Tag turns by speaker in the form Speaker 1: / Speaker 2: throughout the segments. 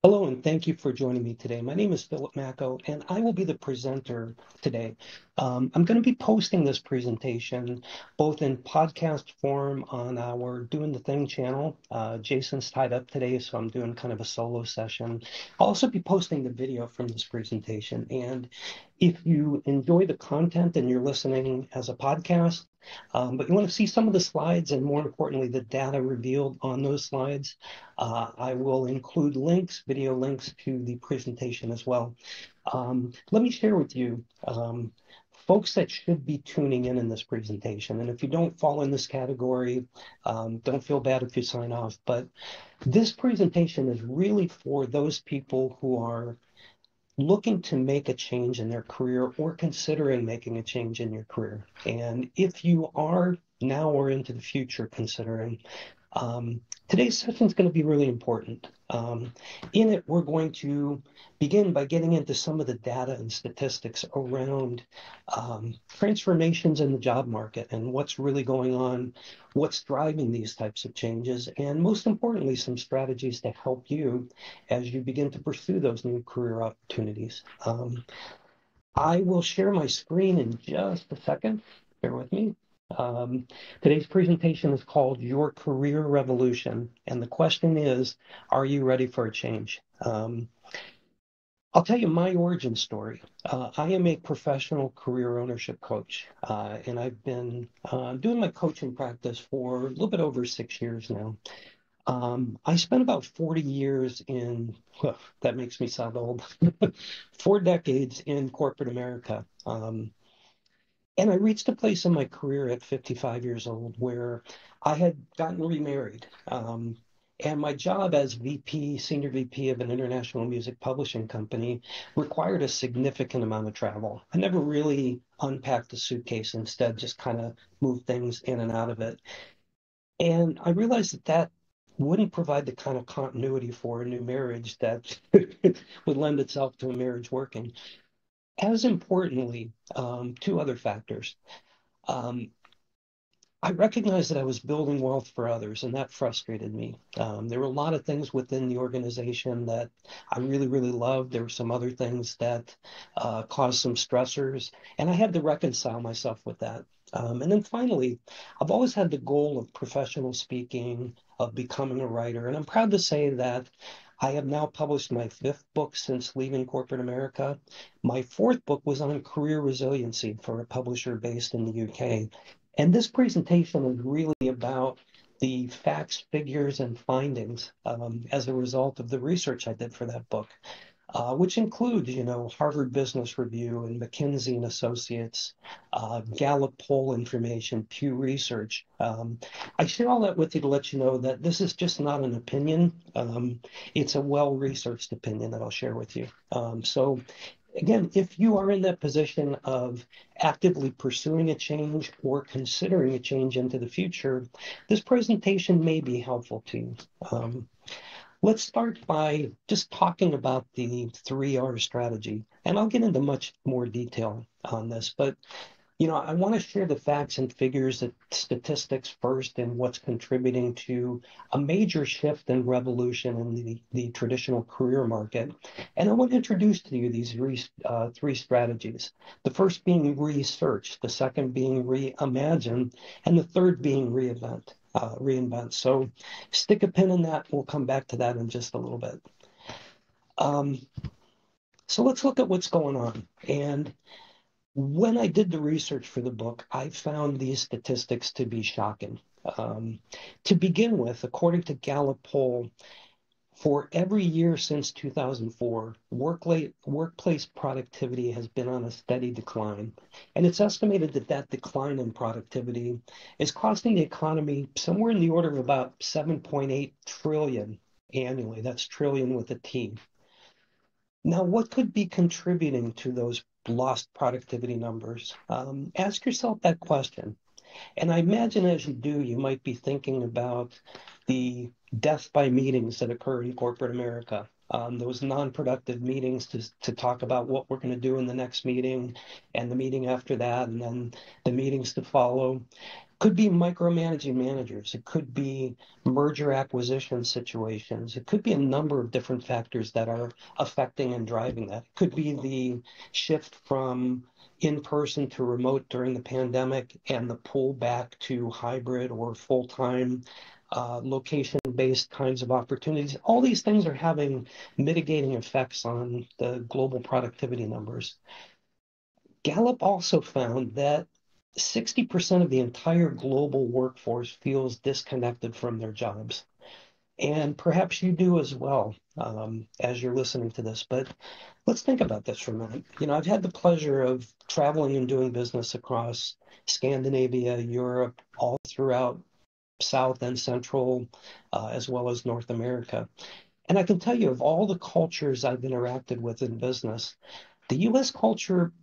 Speaker 1: Hello, and thank you for joining me today. My name is Phillip Macko, and I will be the presenter today. I'm going to be posting this presentation both in podcast form on our Doing the Thing channel. Jason's tied up today, so I'm doing kind of a solo session. I'll also be posting the video from this presentation. And if you enjoy the content and you're listening as a podcast, but you want to see some of the slides and more importantly, the data revealed on those slides, I will include links, video links to the presentation as well. Let me share with you folks that should be tuning in this presentation. And if you don't fall in this category, don't feel bad if you sign off. But this presentation is really for those people who are looking to make a change in their career or considering making a change in your career. And if you are now or into the future considering, today's session is going to be really important. In it, we're going to begin by getting into some of the data and statistics around transformations in the job market and what's really going on, what's driving these types of changes, and most importantly, some strategies to help you as you begin to pursue those new career opportunities. I will share my screen in just a second. Bear with me. Today's presentation is called Your Career Revolution, and the question is, are you ready for a change? I'll tell you my origin story. I am a professional career ownership coach, and I've been doing my coaching practice for a little bit over 6 years now. I spent about 40 years in, well, that makes me sound old, 4 decades in corporate America. And I reached a place in my career at 55 years old where I had gotten remarried. And my job as VP, senior VP of an international music publishing company required a significant amount of travel. I never really unpacked the suitcase, instead just kind of moved things in and out of it. And I realized that wouldn't provide the kind of continuity for a new marriage that would lend itself to a marriage working. As importantly, two other factors. Um, I recognized that I was building wealth for others, and that frustrated me. There were a lot of things within the organization that I really, really loved. There were some other things that caused some stressors, and I had to reconcile myself with that. And then finally, I've always had the goal of professional speaking, of becoming a writer, and I'm proud to say that I have now published my fifth book since leaving corporate America. My fourth book was on career resiliency for a publisher based in the UK. And this presentation is really about the facts, figures, and findings as a result of the research I did for that book, which includes, Harvard Business Review and McKinsey and Associates, Gallup poll information, Pew Research. I share all that with you to let you know that this is just not an opinion. It's a well-researched opinion that I'll share with you. So again, if you are in that position of actively pursuing a change or considering a change into the future, this presentation may be helpful to you. Let's start by just talking about the 3R strategy, and I'll get into much more detail on this, but I want to share the facts and figures, the statistics first, and what's contributing to a major shift and revolution in the traditional career market. And I want to introduce to you these three strategies. The first being research, the second being reimagine, and the third being reinvent. So stick a pin in that. We'll come back to that in just a little bit. So let's look at what's going on. And when I did the research for the book, I found these statistics to be shocking. To begin with, according to Gallup poll, for every year since 2004, workplace productivity has been on a steady decline. And it's estimated that that decline in productivity is costing the economy somewhere in the order of about 7.8 trillion annually. That's trillion with a T. Now, what could be contributing to those lost productivity numbers? Ask yourself that question. And I imagine as you do, you might be thinking about the death by meetings that occur in corporate America. Those non-productive meetings to talk about what we're going to do in the next meeting and the meeting after that, and then the meetings to follow. Could be micromanaging managers. It could be merger acquisition situations. It could be a number of different factors that are affecting and driving that. It could be the shift from in-person to remote during the pandemic and the pull back to hybrid or full-time location-based kinds of opportunities. All these things are having mitigating effects on the global productivity numbers. Gallup also found that 60% of the entire global workforce feels disconnected from their jobs. And perhaps you do as well as you're listening to this. But let's think about this for a minute. I've had the pleasure of traveling and doing business across Scandinavia, Europe, all throughout South and Central, as well as North America. And I can tell you, of all the cultures I've interacted with in business, the US culture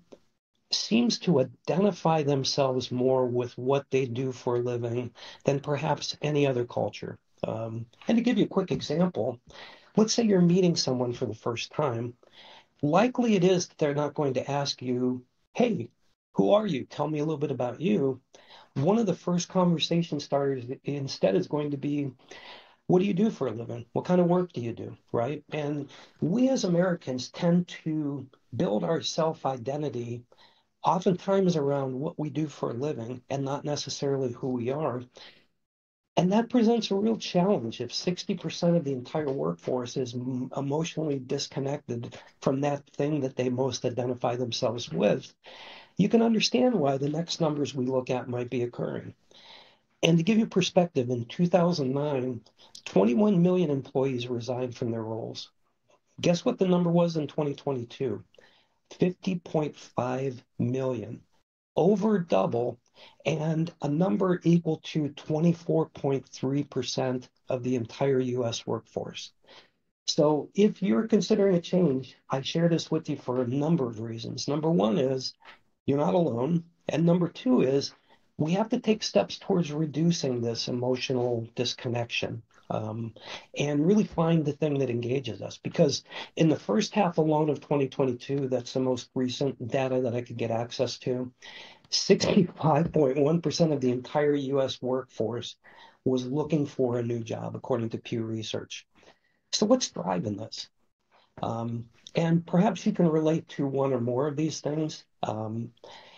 Speaker 1: seems to identify themselves more with what they do for a living than perhaps any other culture. And to give you a quick example, let's say you're meeting someone for the first time. Likely it is that they're not going to ask you, hey, who are you? Tell me a little bit about you. One of the first conversation starters instead is going to be, what do you do for a living? What kind of work do you do? Right? And we as Americans tend to build our self-identity oftentimes around what we do for a living and not necessarily who we are. And that presents a real challenge if 60% of the entire workforce is emotionally disconnected from that thing that they most identify themselves with. You can understand why the next numbers we look at might be occurring. And to give you perspective, in 2009, 21 million employees resigned from their roles. Guess what the number was in 2022? 50.5 million, over double, and a number equal to 24.3% of the entire US workforce. So if you're considering a change, I share this with you for a number of reasons. Number one is you're not alone. And number two is we have to take steps towards reducing this emotional disconnection and really find the thing that engages us. Because in the first half alone of 2022, that's the most recent data that I could get access to, 65.1% of the entire US workforce was looking for a new job, according to Pew Research. So what's driving this? And perhaps you can relate to one or more of these things.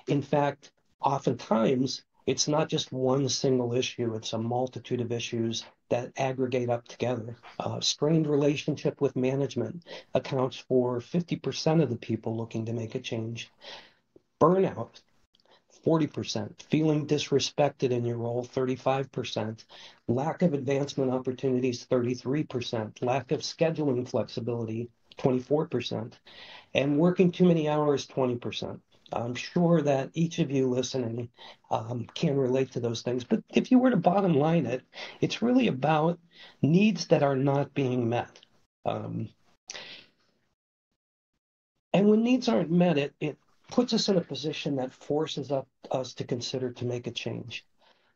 Speaker 1: In fact, oftentimes, it's not just one single issue, it's a multitude of issues that aggregate up together. Strained relationship with management accounts for 50% of the people looking to make a change. Burnout, 40%. Feeling disrespected in your role, 35%. Lack of advancement opportunities, 33%. Lack of scheduling flexibility, 24%. And working too many hours, 20%. I'm sure that each of you listening can relate to those things. But if you were to bottom line it, it's really about needs that are not being met. And when needs aren't met, it puts us in a position that forces us to consider to make a change.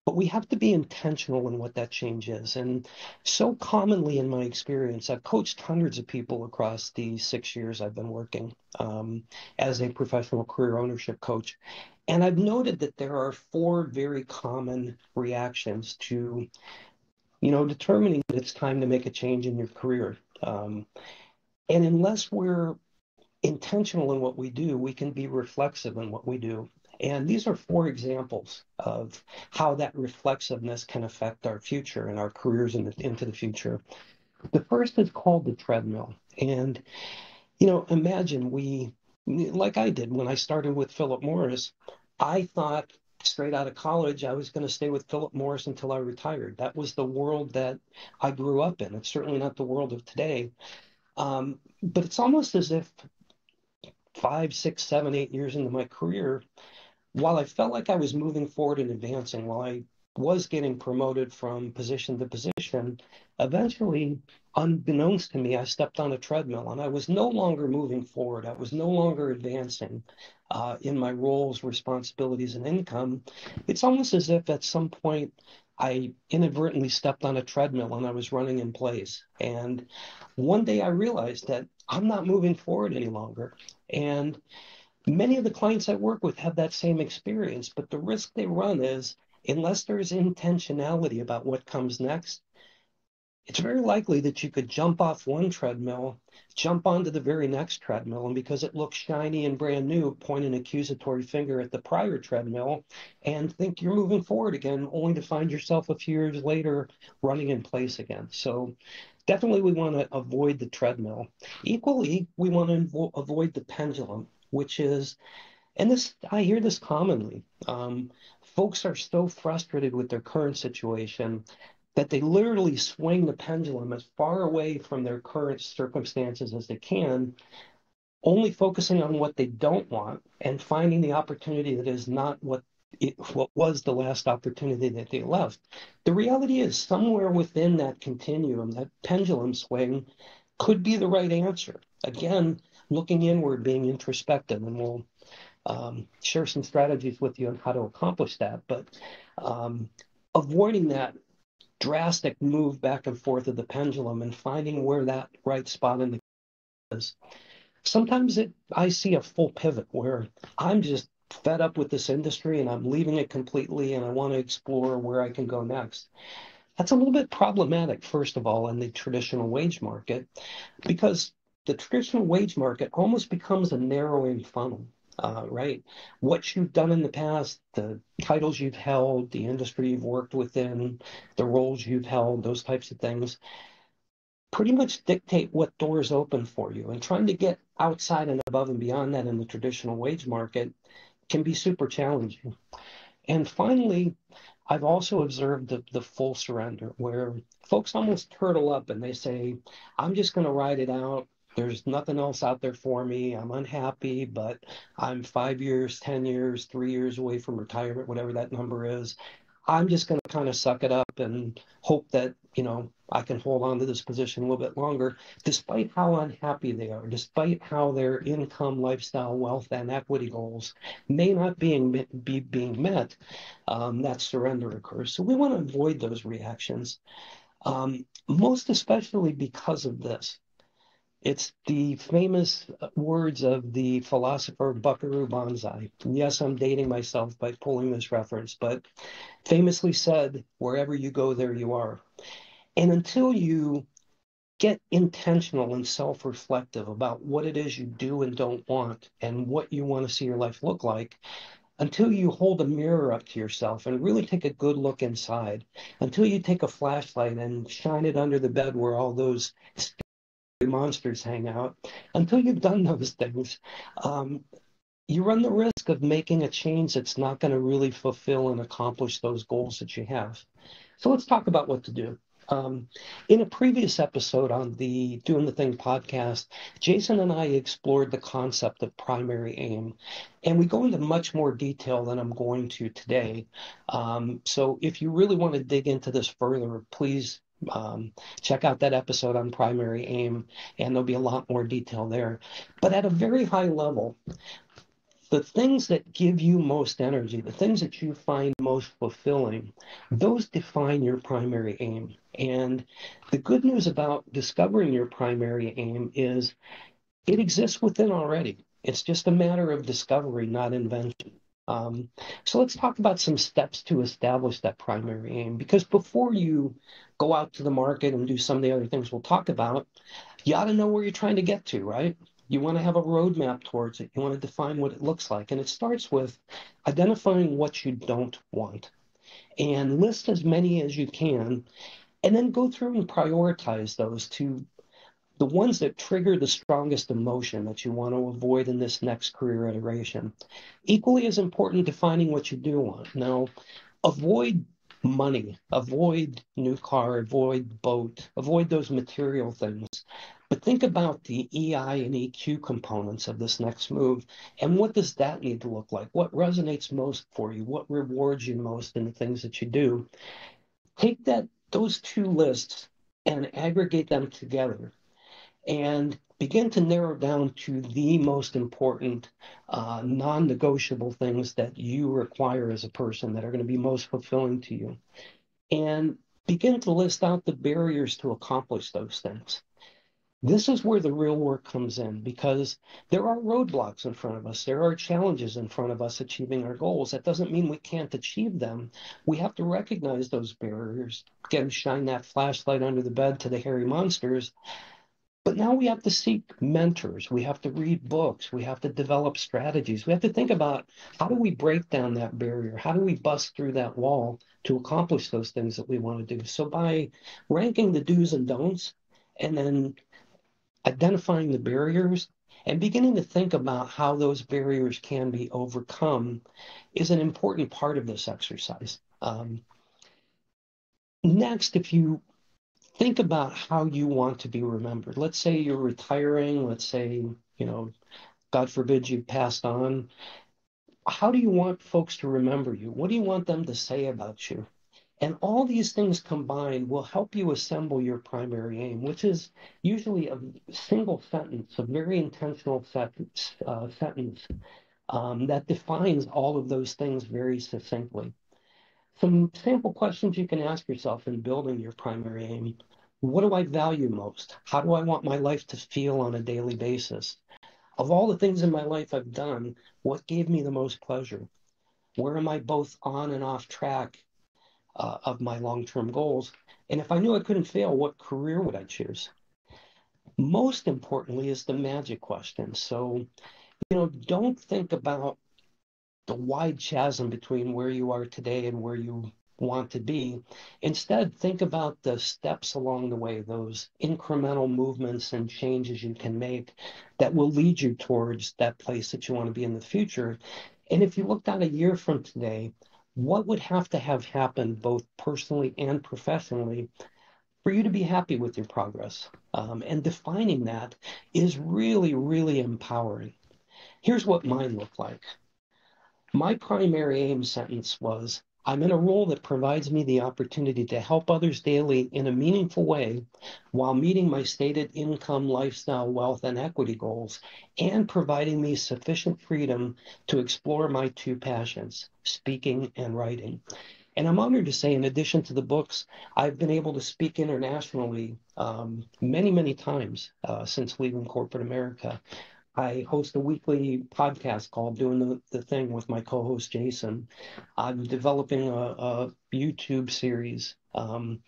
Speaker 1: But we have to be intentional in what that change is. And so commonly in my experience, I've coached hundreds of people across the 6 years I've been working as a professional career ownership coach. And I've noted that there are four very common reactions to, determining that it's time to make a change in your career. And unless we're intentional in what we do, we can be reflexive in what we do. And these are four examples of how that reflexiveness can affect our future and our careers into the future. The first is called the treadmill. And, imagine like I did when I started with Philip Morris, I thought straight out of college, I was going to stay with Philip Morris until I retired. That was the world that I grew up in. It's certainly not the world of today. But it's almost as if 5, 6, 7, 8 years into my career, while I felt like I was moving forward and advancing, while I was getting promoted from position to position, eventually, unbeknownst to me, I stepped on a treadmill and I was no longer moving forward. I was no longer advancing in my roles, responsibilities, and income. It's almost as if at some point I inadvertently stepped on a treadmill and I was running in place. And one day I realized that I'm not moving forward any longer. And many of the clients I work with have that same experience, but the risk they run is unless there's intentionality about what comes next, it's very likely that you could jump off one treadmill, jump onto the very next treadmill, and because it looks shiny and brand new, point an accusatory finger at the prior treadmill and think you're moving forward again, only to find yourself a few years later running in place again. So definitely we want to avoid the treadmill. Equally, we want to avoid the pendulum, which is, and this, I hear this commonly. Folks are so frustrated with their current situation that they literally swing the pendulum as far away from their current circumstances as they can, only focusing on what they don't want and finding the opportunity that is not what was the last opportunity that they left. The reality is somewhere within that continuum, that pendulum swing could be the right answer. Again, looking inward, being introspective, and we'll share some strategies with you on how to accomplish that. But avoiding that drastic move back and forth of the pendulum and finding where that right spot in the is. Sometimes I see a full pivot where I'm just fed up with this industry and I'm leaving it completely and I want to explore where I can go next. That's a little bit problematic, first of all, in the traditional wage market, because the traditional wage market almost becomes a narrowing funnel. Right? What you've done in the past, the titles you've held, the industry you've worked within, the roles you've held, those types of things, pretty much dictate what doors open for you. And trying to get outside and above and beyond that in the traditional wage market can be super challenging. And finally, I've also observed the full surrender where folks almost turtle up and they say, I'm just going to ride it out. There's nothing else out there for me. I'm unhappy, but I'm 5 years, 10 years, 3 years away from retirement, whatever that number is. I'm just going to kind of suck it up and hope that, I can hold on to this position a little bit longer, despite how unhappy they are, despite how their income, lifestyle, wealth, and equity goals may not be being met. That surrender occurs. So we want to avoid those reactions, most especially because of this. It's the famous words of the philosopher Buckaroo Banzai. Yes, I'm dating myself by pulling this reference, but famously said, wherever you go, there you are. And until you get intentional and self-reflective about what it is you do and don't want and what you want to see your life look like, until you hold a mirror up to yourself and really take a good look inside, until you take a flashlight and shine it under the bed where all those monsters hang out, until you've done those things, you run the risk of making a change that's not going to really fulfill and accomplish those goals that you have. So let's talk about what to do. In a previous episode on the Doing the Thing podcast, Jason and I explored the concept of primary aim, and we go into much more detail than I'm going to today. So if you really want to dig into this further, please check out that episode on primary aim, and there'll be a lot more detail there. But at a very high level, the things that give you most energy, the things that you find most fulfilling, those define your primary aim. And the good news about discovering your primary aim is it exists within already. It's just a matter of discovery, not invention. So let's talk about some steps to establish that primary aim, because before you go out to the market and do some of the other things we'll talk about, you ought to know where you're trying to get to, right? You want to have a roadmap towards it. You want to define what it looks like. And it starts with identifying what you don't want and list as many as you can, and then go through and prioritize those to the ones that trigger the strongest emotion that you want to avoid in this next career iteration. Equally as important, defining what you do want. Now, avoid money, avoid new car, avoid boat, avoid those material things. But think about the EI and EQ components of this next move, and what does that need to look like? What resonates most for you? What rewards you most in the things that you do? Take those two lists and aggregate them together and begin to narrow down to the most important non-negotiable things that you require as a person that are going to be most fulfilling to you. And begin to list out the barriers to accomplish those things. This is where the real work comes in because there are roadblocks in front of us. There are challenges in front of us achieving our goals. That doesn't mean we can't achieve them. We have to recognize those barriers, again, shine that flashlight under the bed to the hairy monsters. But now we have to seek mentors. We have to read books. We have to develop strategies. We have to think about how do we break down that barrier? How do we bust through that wall to accomplish those things that we want to do? So by ranking the do's and don'ts, and then identifying the barriers and beginning to think about how those barriers can be overcome is an important part of this exercise. Next, if you think about how you want to be remembered, let's say you're retiring, let's say, God forbid you passed on. How do you want folks to remember you? What do you want them to say about you? And all these things combined will help you assemble your primary aim, which is usually a single sentence, a very intentional sentence that defines all of those things very succinctly. Some sample questions you can ask yourself in building your primary aim. What do I value most? How do I want my life to feel on a daily basis? Of all the things in my life I've done, what gave me the most pleasure? Where am I both on and off track of my long-term goals? And if I knew I couldn't fail, what career would I choose? Most importantly is the magic question. So, don't think about the wide chasm between where you are today and where you want to be. Instead, think about the steps along the way, those incremental movements and changes you can make that will lead you towards that place that you want to be in the future. And if you looked at a year from today, what would have to have happened both personally and professionally for you to be happy with your progress? And defining that is really, really empowering. Here's what mine looked like. My primary aim sentence was, I'm in a role that provides me the opportunity to help others daily in a meaningful way while meeting my stated income, lifestyle, wealth, and equity goals, and providing me sufficient freedom to explore my two passions, speaking and writing. And I'm honored to say, in addition to the books, I've been able to speak internationally many, many times since leaving corporate America. I host a weekly podcast called Doing the Thing with my co-host Jason. I'm developing a YouTube series on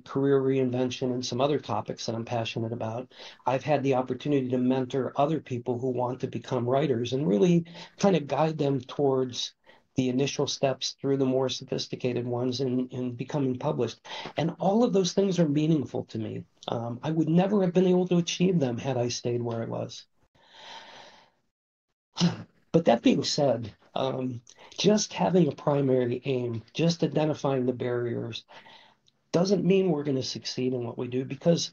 Speaker 1: career reinvention and some other topics that I'm passionate about. I've had the opportunity to mentor other people who want to become writers and really kind of guide them towards the initial steps through the more sophisticated ones in becoming published. And all of those things are meaningful to me. I would never have been able to achieve them had I stayed where I was. But that being said, just having a primary aim, just identifying the barriers, doesn't mean we're going to succeed in what we do because,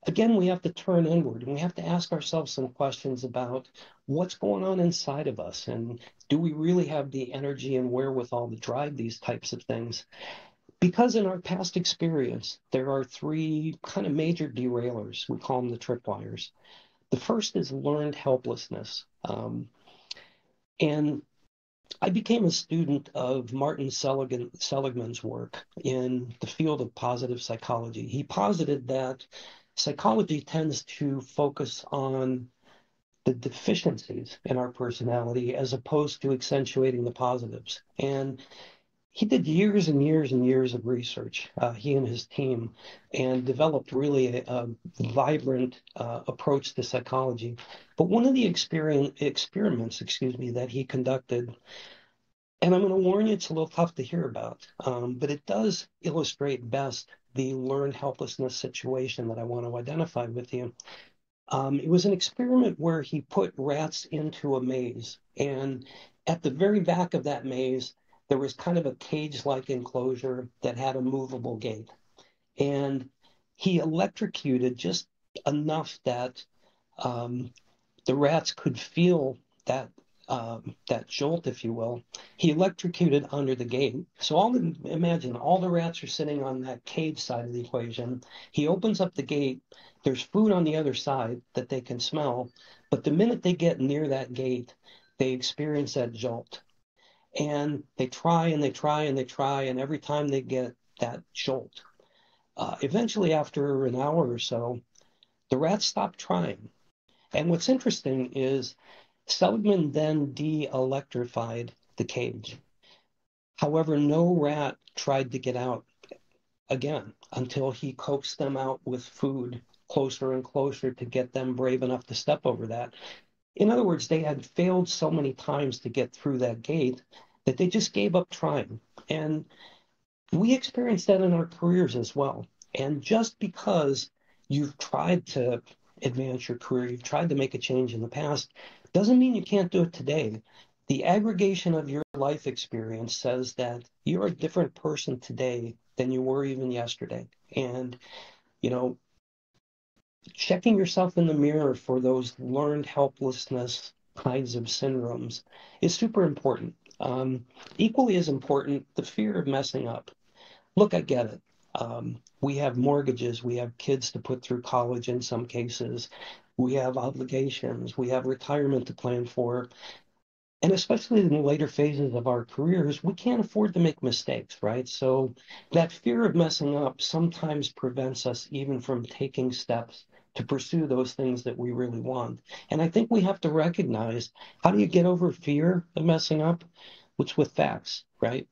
Speaker 1: again, we have to turn inward and we have to ask ourselves some questions about what's going on inside of us and do we really have the energy and wherewithal to drive these types of things? Because in our past experience, there are three kind of major derailers. We call them the tripwires. The first is learned helplessness. And I became a student of Martin Seligman's work in the field of positive psychology. He posited that psychology tends to focus on the deficiencies in our personality as opposed to accentuating the positives. And he did years and years and years of research, he and his team, and developed really a vibrant approach to psychology. But one of the experiments, that he conducted, and I'm going to warn you, it's a little tough to hear about, but it does illustrate best the learned helplessness situation that I want to identify with you. It was an experiment where he put rats into a maze, and at the very back of that maze, there was kind of a cage-like enclosure that had a movable gate. And he electrocuted just enough that the rats could feel that jolt, if you will. He electrocuted under the gate. So imagine all the rats are sitting on that cage side of the equation. He opens up the gate. There's food on the other side that they can smell. But the minute they get near that gate, they experience that jolt. And they try and they try and they try. And every time they get that jolt, eventually after an hour or so, The rats stopped trying. And what's interesting is Seligman then de-electrified the cage. However, no rat tried to get out again until he coaxed them out with food closer and closer to get them brave enough to step over that. In other words, they had failed so many times to get through that gate that they just gave up trying. And we experience that in our careers as well. And just because you've tried to advance your career, you've tried to make a change in the past, doesn't mean you can't do it today. The aggregation of your life experience says that you're a different person today than you were even yesterday. And, you know, checking yourself in the mirror for those learned helplessness kinds of syndromes is super important. Equally as important, the fear of messing up. Look, I get it. We have mortgages, we have kids to put through college in some cases, we have obligations, we have retirement to plan for. And especially in the later phases of our careers, we can't afford to make mistakes, right? So that fear of messing up sometimes prevents us even from taking steps to pursue those things that we really want. And I think we have to recognize, how do you get over fear of messing up? It's with facts, right?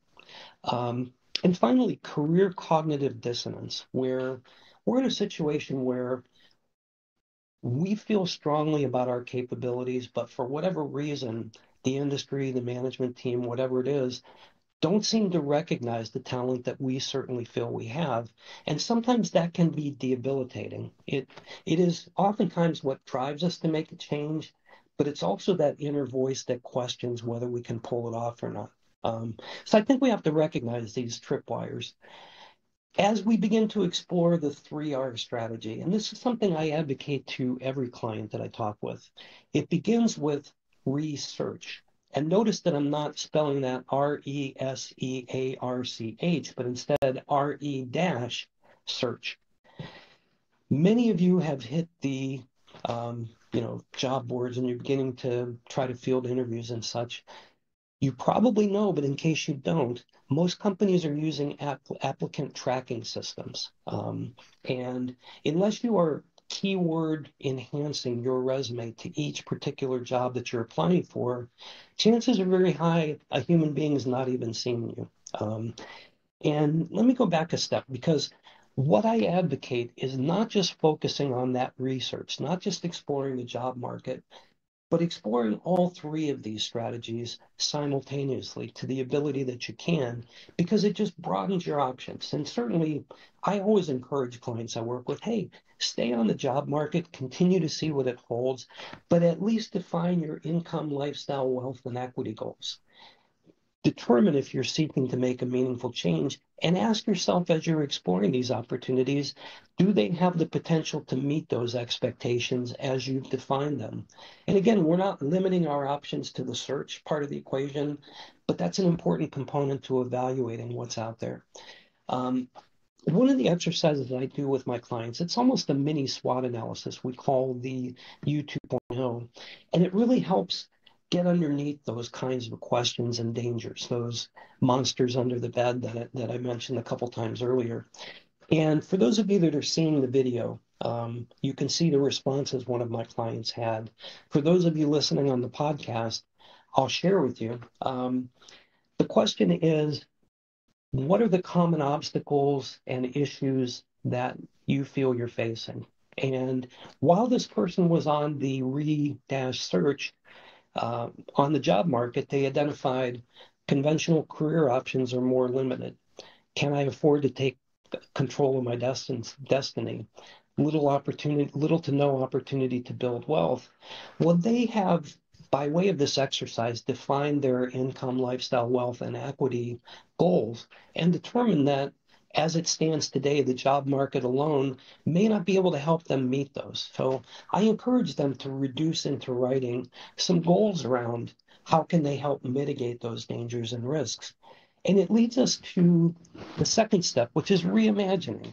Speaker 1: Um, and finally, career cognitive dissonance, where we're in a situation where we feel strongly about our capabilities, but for whatever reason, the industry, the management team, whatever it is, don't seem to recognize the talent that we certainly feel we have. And sometimes that can be debilitating. It is oftentimes what drives us to make a change, but it's also that inner voice that questions whether we can pull it off or not. So I think we have to recognize these tripwires as we begin to explore the 3R strategy. And this is something I advocate to every client that I talk with. It begins with research. And notice that I'm not spelling that Research, but instead RE-search. Many of you have hit the job boards and you're beginning to try to field interviews and such. You probably know, but in case you don't, most companies are using applicant tracking systems. And unless you are keyword enhancing your resume to each particular job that you're applying for, chances are very high a human being is not even seeing you. And let me go back a step, because what I advocate is not just focusing on that research, not just exploring the job market, but exploring all three of these strategies simultaneously to the ability that you can, because it just broadens your options. And certainly, I always encourage clients I work with, hey, stay on the job market, continue to see what it holds, but at least define your income, lifestyle, wealth, and equity goals. Determine if you're seeking to make a meaningful change, and ask yourself as you're exploring these opportunities, do they have the potential to meet those expectations as you've defined them? And again, we're not limiting our options to the search part of the equation, but that's an important component to evaluating what's out there. One of the exercises that I do with my clients, it's almost a mini SWOT analysis we call the U 2.0, and it really helps get underneath those kinds of questions and dangers, those monsters under the bed that I mentioned a couple times earlier. And for those of you that are seeing the video, you can see the responses one of my clients had. For those of you listening on the podcast, I'll share with you. The question is, what are the common obstacles and issues that you feel you're facing? And while this person was on the re-search on the job market, they identified conventional career options are more limited. Can I afford to take control of my destiny? Little to no opportunity to build wealth. Well, they have, by way of this exercise, defined their income, lifestyle, wealth, and equity goals, and determined that as it stands today, the job market alone may not be able to help them meet those. So I encourage them to reduce into writing some goals around how can they help mitigate those dangers and risks. And it leads us to the second step, which is reimagining.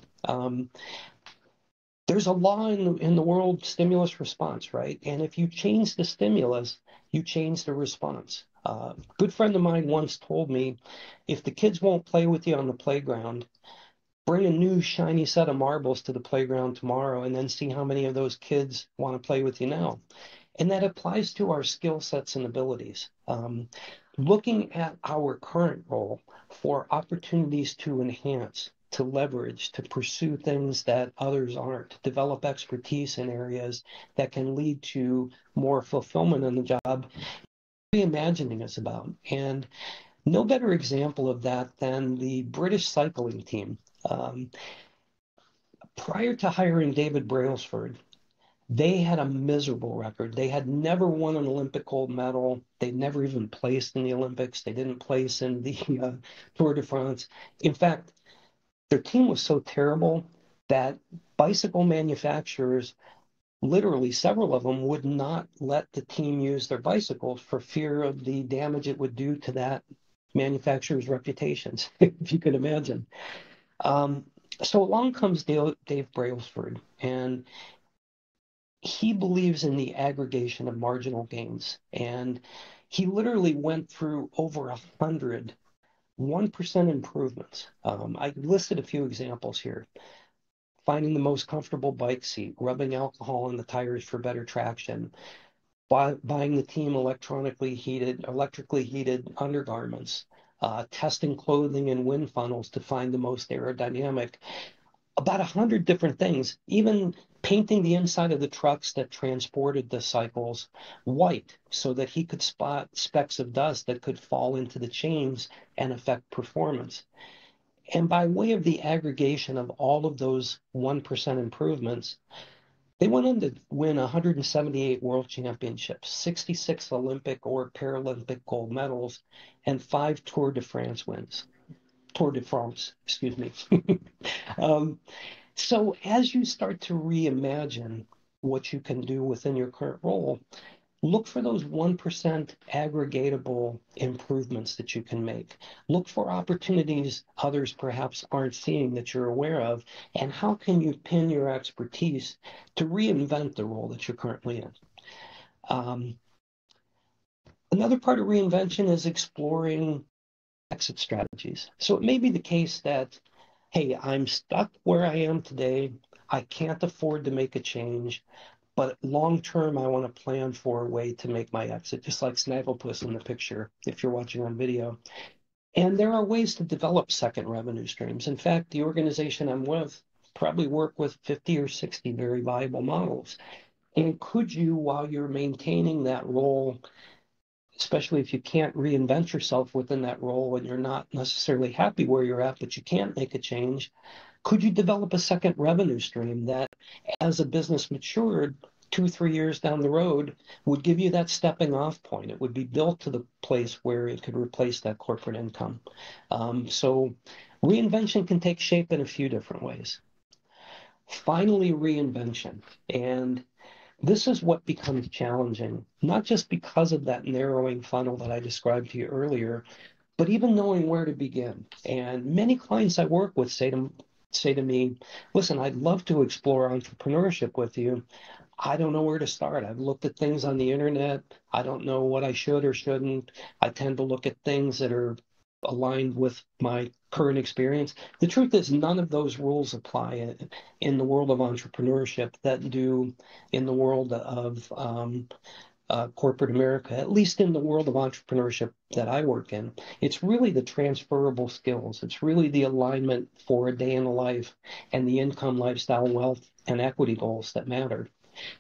Speaker 1: There's a law in the world, stimulus response, right? And if you change the stimulus, you change the response. A good friend of mine once told me, if the kids won't play with you on the playground, bring a new shiny set of marbles to the playground tomorrow and then see how many of those kids want to play with you now. And that applies to our skill sets and abilities. Looking at our current role for opportunities to enhance, to leverage, to pursue things that others aren't, to develop expertise in areas that can lead to more fulfillment in the job, reimagining is about. And no better example of that than the British cycling team. Prior to hiring David Brailsford, they had a miserable record. They had never won an Olympic gold medal. They never even placed in the Olympics. They didn't place in the Tour de France. In fact, their team was so terrible that bicycle manufacturers, literally several of them, would not let the team use their bicycles for fear of the damage it would do to that manufacturer's reputations, if you could imagine. So along comes Dave Brailsford, and he believes in the aggregation of marginal gains. And he literally went through over 100 1% improvements. I listed a few examples here. Finding the most comfortable bike seat, rubbing alcohol on the tires for better traction, buying the team electrically heated undergarments, testing clothing and wind funnels to find the most aerodynamic. About 100 different things, even painting the inside of the trucks that transported the cycles white so that he could spot specks of dust that could fall into the chains and affect performance. And by way of the aggregation of all of those 1% improvements, they went on to win 178 world championships, 66 Olympic or Paralympic gold medals, and 5 Tour de France wins. Tour de France, excuse me. So as you start to reimagine what you can do within your current role, look for those 1% aggregatable improvements that you can make. Look for opportunities others perhaps aren't seeing that you're aware of, and how can you pin your expertise to reinvent the role that you're currently in. Another part of reinvention is exploring exit strategies. So it may be the case that, hey, I'm stuck where I am today. I can't afford to make a change, but long term, I want to plan for a way to make my exit, just like Snagglepuss in the picture, if you're watching on video. And there are ways to develop second revenue streams. In fact, the organization I'm with probably work with 50 or 60 very viable models. And could you, while you're maintaining that role, especially if you can't reinvent yourself within that role and you're not necessarily happy where you're at, but you can't make a change, could you develop a second revenue stream that, as a business matured 2-3 years down the road, would give you that stepping off point? It would be built to the place where it could replace that corporate income. So reinvention can take shape in a few different ways. Finally, reinvention. And this is what becomes challenging, not just because of that narrowing funnel that I described to you earlier, but even knowing where to begin. And many clients I work with say to me, listen, I'd love to explore entrepreneurship with you. I don't know where to start. I've looked at things on the internet. I don't know what I should or shouldn't. I tend to look at things that are aligned with my current experience. The truth is, none of those rules apply in the world of entrepreneurship that do in the world of corporate America, at least in the world of entrepreneurship that I work in. It's really the transferable skills. It's really the alignment for a day in the life and the income, lifestyle, wealth, and equity goals that matter.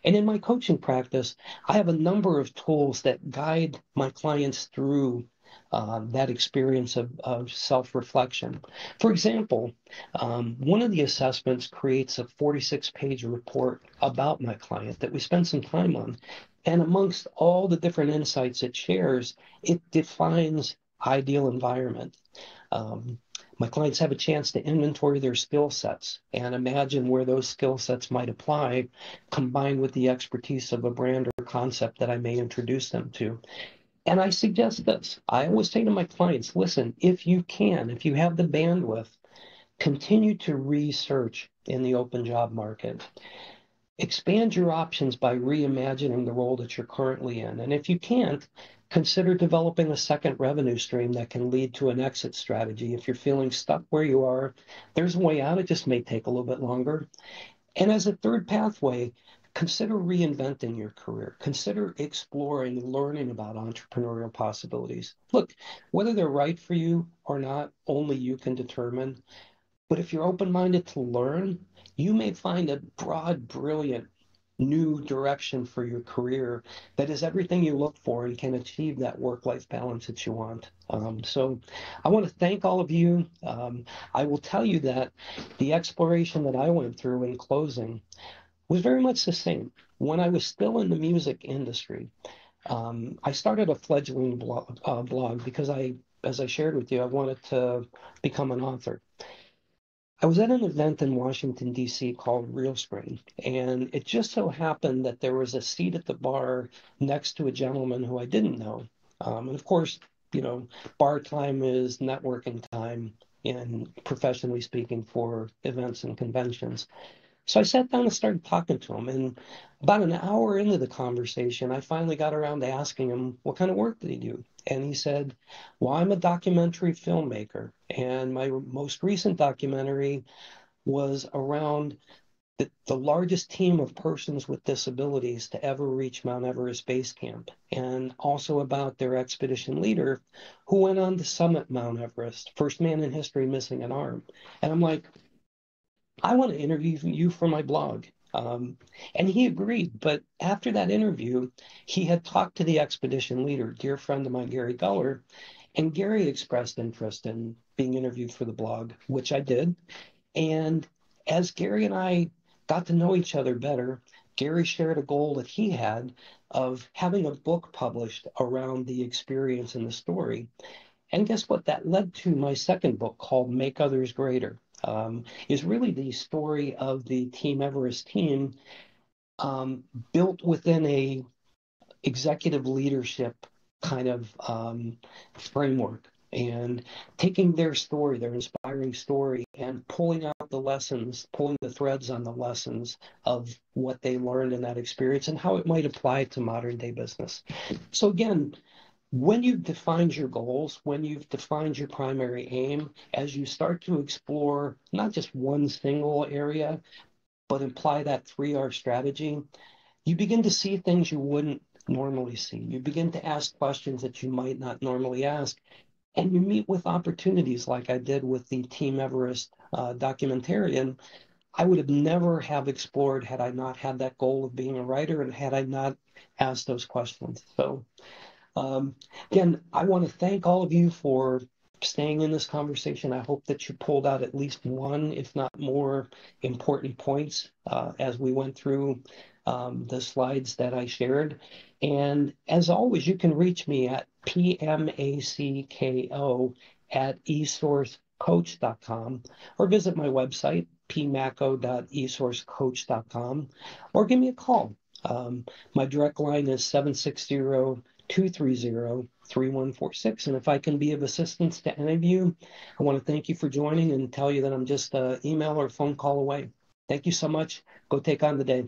Speaker 1: And in my coaching practice, I have a number of tools that guide my clients through that experience of self-reflection. For example, one of the assessments creates a 46-page report about my client that we spend some time on. And amongst all the different insights it shares, it defines ideal environment. My clients have a chance to inventory their skill sets and imagine where those skill sets might apply, combined with the expertise of a brand or concept that I may introduce them to. And I suggest this. I always say to my clients, listen, if you have the bandwidth, continue to research in the open job market. Expand your options by reimagining the role that you're currently in. And if you can't, consider developing a second revenue stream that can lead to an exit strategy. If you're feeling stuck where you are, there's a way out. It just may take a little bit longer. And as a third pathway, consider reinventing your career. Consider exploring, learning about entrepreneurial possibilities. Look, whether they're right for you or not, only you can determine. But if you're open-minded to learn, you may find a broad, brilliant new direction for your career that is everything you look for and can achieve that work-life balance that you want. So I want to thank all of you. I will tell you that the exploration that I went through in closing was very much the same. When I was still in the music industry, I started a fledgling blog because as I shared with you, I wanted to become an author. I was at an event in Washington, D.C. called Real Screen, and it just so happened that there was a seat at the bar next to a gentleman who I didn't know. And of course, bar time is networking time, and professionally speaking, for events and conventions. So I sat down and started talking to him. And about an hour into the conversation, I finally got around to asking him, what kind of work did he do? And he said, well, I'm a documentary filmmaker. And my most recent documentary was around the largest team of persons with disabilities to ever reach Mount Everest Base Camp, and also about their expedition leader who went on to summit Mount Everest, first man in history missing an arm. And I'm like, I want to interview you for my blog. And he agreed. But after that interview, he had talked to the expedition leader, dear friend of mine, Gary Guller, and Gary expressed interest in being interviewed for the blog, which I did. And as Gary and I got to know each other better, Gary shared a goal that he had of having a book published around the experience and the story. And guess what? That led to my second book called Make Others Greater. Is really the story of the Team Everest team, built within a executive leadership kind of framework, and taking their story, their inspiring story, and pulling out the lessons, pulling the threads on the lessons of what they learned in that experience and how it might apply to modern day business. So again, when you've defined your goals, when you've defined your primary aim, as you start to explore not just one single area, but apply that 3R strategy, you begin to see things you wouldn't normally see. You begin to ask questions that you might not normally ask. And you meet with opportunities like I did with the Team Everest documentarian. I would have never have explored had I not had that goal of being a writer and had I not asked those questions. So um, again, I want to thank all of you for staying in this conversation. I hope that you pulled out at least one, if not more, important points as we went through the slides that I shared. And as always, you can reach me at pmacko@esourcecoach.com, or visit my website, pmacko.esourcecoach.com, or give me a call. My direct line is 760-230-3146. And if I can be of assistance to any of you, I want to thank you for joining and tell you that I'm just an email or phone call away. Thank you so much. Go take on the day.